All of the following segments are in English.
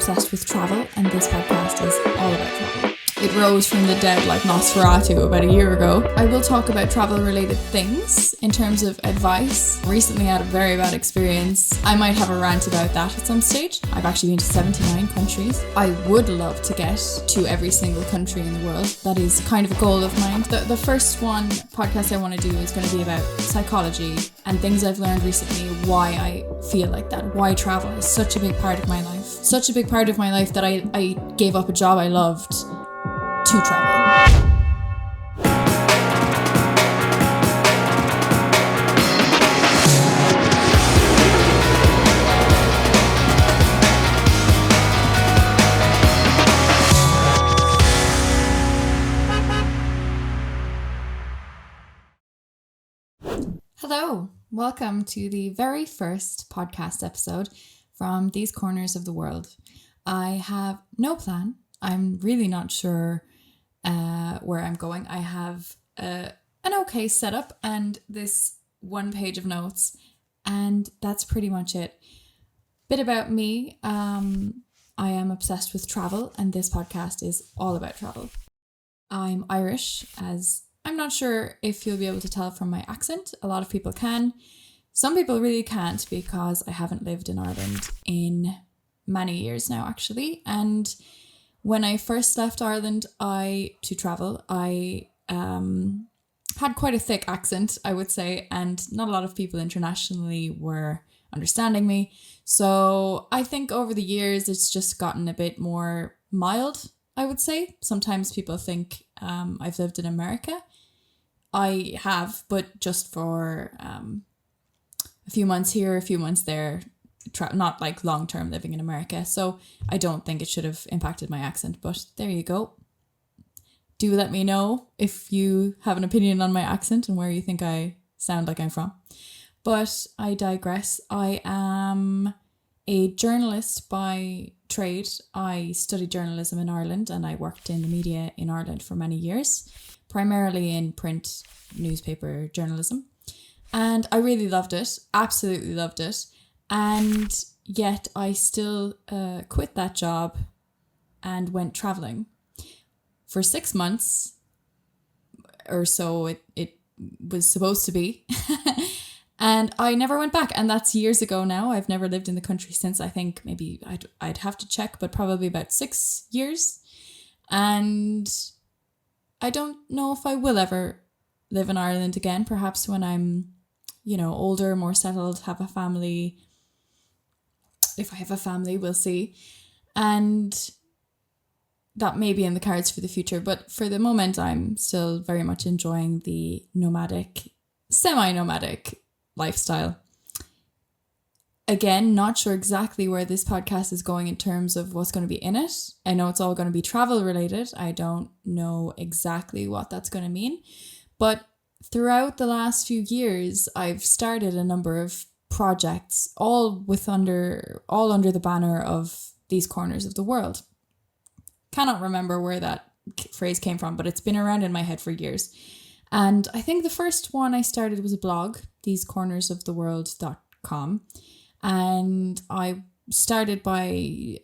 obsessed with travel, and this podcast is all about travel. It rose from the dead like Nosferatu about a year ago. I will talk about travel-related things in terms of advice. Recently had a very bad experience. I might have a rant about that at some stage. I've actually been to 79 countries. I would love to get to every single country in the world. That is kind of a goal of mine. The first podcast I want to do is going to be about psychology and things I've learned recently, why I feel like that, why travel is such a big part of my life. Such a big part of my life that I gave up a job I loved to travel. Hello, welcome to the very first podcast episode from these corners of the world. I have no plan. I'm really not sure where I'm going. I have an okay setup and this one page of notes, and that's pretty much it. Bit about me. I am obsessed with travel, and this podcast is all about travel. I'm Irish, as I'm not sure if you'll be able to tell from my accent. A lot of people can. Some people really can't, because I haven't lived in Ireland in many years now, actually. And when I first left Ireland to travel, I had quite a thick accent, I would say, and not a lot of people internationally were understanding me. So I think over the years, it's just gotten a bit more mild, I would say. Sometimes people think I've lived in America. I have, but just for a few months here, a few months there, not like long-term living in America. So I don't think it should have impacted my accent, but there you go. Do let me know if you have an opinion on my accent and where you think I sound like I'm from. But I digress. I am a journalist by trade. I studied journalism in Ireland and I worked in the media in Ireland for many years, primarily in print newspaper journalism. And I really loved it, absolutely loved it. And yet I still quit that job and went traveling for 6 months or so. It was supposed to be. And I never went back. And that's years ago now. I've never lived in the country since. I think maybe I'd have to check, but probably about 6 years. And I don't know if I will ever live in Ireland again. Perhaps when I'm, older, more settled, have a family. If I have a family, we'll see. And that may be in the cards for the future. But for the moment, I'm still very much enjoying the semi-nomadic lifestyle. Again, not sure exactly where this podcast is going in terms of what's going to be in it. I know it's all going to be travel related. I don't know exactly what that's going to mean. But throughout the last few years, I've started a number of projects, all under the banner of these corners of the world. Cannot remember where that phrase came from, but it's been around in my head for years. And I think the first one I started was a blog, thesecornersoftheworld.com. And I started by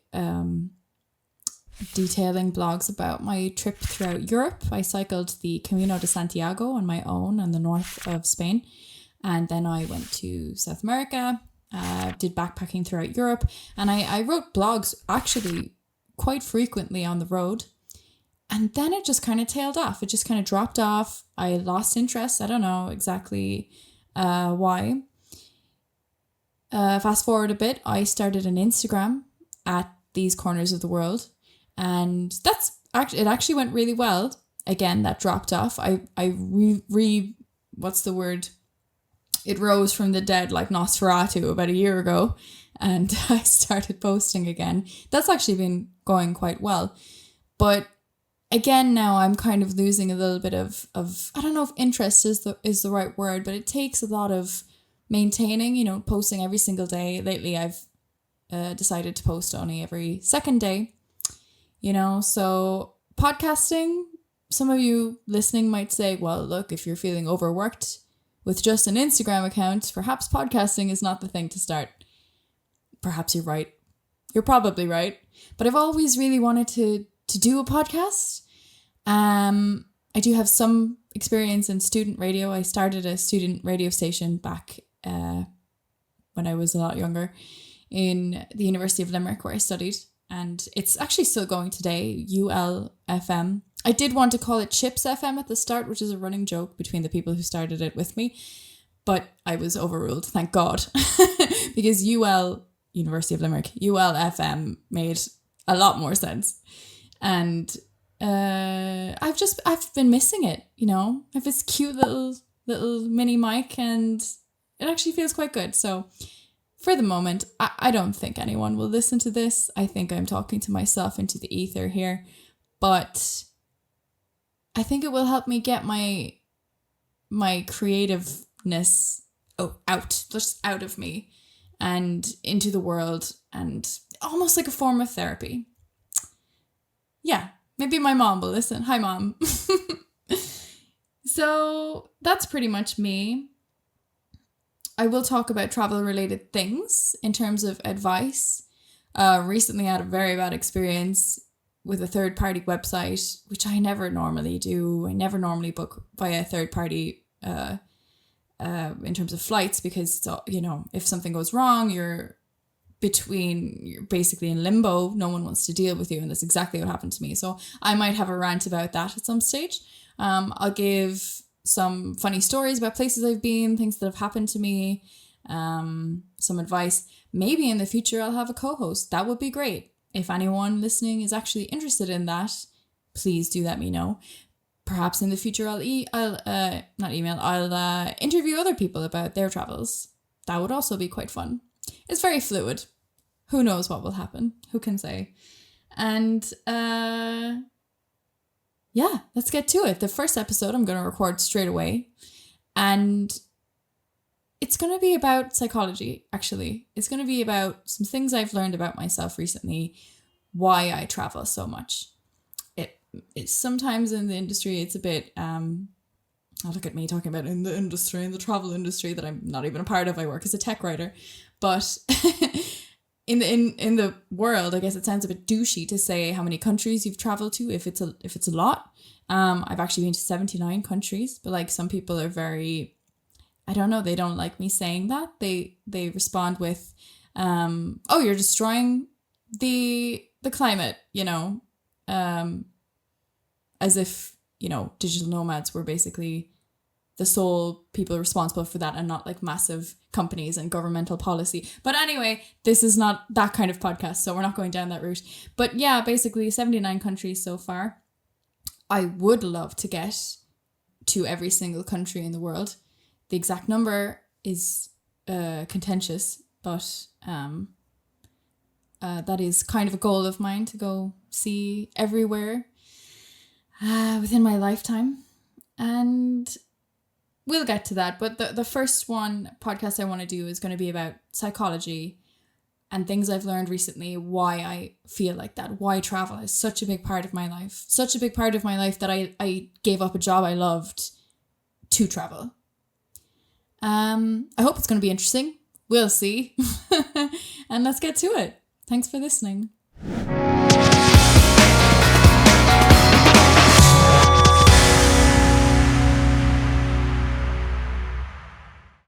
detailing blogs about my trip throughout Europe. I cycled the Camino de Santiago on my own in the north of Spain. And then I went to South America, did backpacking throughout Europe. And I wrote blogs actually quite frequently on the road. And then it just kind of tailed off. It just kind of dropped off. I lost interest. I don't know exactly why. Fast forward a bit, I started an Instagram at These Corners of the World. And it actually went really well. Again, that dropped off. What's the word? It rose from the dead like Nosferatu about a year ago, and I started posting again. That's actually been going quite well. But again, now I'm kind of losing a little bit of I don't know if interest is the right word, but it takes a lot of maintaining, posting every single day. Lately, I've decided to post only every second day, so podcasting, some of you listening might say, well, look, if you're feeling overworked with just an Instagram account, perhaps podcasting is not the thing to start. Perhaps you're right. You're probably right. But I've always really wanted to do a podcast. I do have some experience in student radio. I started a student radio station back when I was a lot younger in the University of Limerick, where I studied. And it's actually still going today, ULFM. I did want to call it Chips FM at the start, which is a running joke between the people who started it with me. But I was overruled, thank God. Because University of Limerick, ULFM made a lot more sense. And I've been missing it, you know. I have this cute little mini mic and it actually feels quite good. So for the moment, I don't think anyone will listen to this. I think I'm talking to myself into the ether here. But I think it will help me get my creativeness out of me and into the world, and almost like a form of therapy. Yeah, maybe my mom will listen. Hi, Mom. So that's pretty much me. I will talk about travel-related things in terms of advice. Recently I had a very bad experience with a third-party website, which I never normally do. I never normally book via a third-party in terms of flights, because, you know, if something goes wrong, you're basically in limbo. No one wants to deal with you, and that's exactly what happened to me. So I might have a rant about that at some stage. I'll give some funny stories about places I've been, things that have happened to me, some advice. Maybe in the future I'll have a co-host. That would be great. If anyone listening is actually interested in that, please do let me know. Perhaps in the future I'll interview other people about their travels. That would also be quite fun. It's very fluid. Who knows what will happen? Who can say? And yeah, let's get to it. The first episode I'm going to record straight away. And it's going to be about psychology, actually. It's going to be about some things I've learned about myself recently, why I travel so much. It's sometimes in the industry, it's a bit, look at me talking about in the travel industry that I'm not even a part of. I work as a tech writer. But in the world, I guess it sounds a bit douchey to say how many countries you've traveled to if it's a lot. I've actually been to 79 countries, but like some people are very, I don't know, they don't like me saying that. They respond with, oh, you're destroying the climate, you know, as if, you know, digital nomads were basically the sole people responsible for that and not like massive companies and governmental policy. But anyway, this is not that kind of podcast, so we're not going down that route. But yeah, basically 79 countries so far. I would love to get to every single country in the world. The exact number is contentious, but that is kind of a goal of mine, to go see everywhere within my lifetime. And we'll get to that. But the first podcast I want to do is going to be about psychology and things I've learned recently, why I feel like that, why travel is such a big part of my life. Such a big part of my life that I gave up a job I loved to travel. I hope it's going to be interesting. We'll see. And let's get to it. Thanks for listening.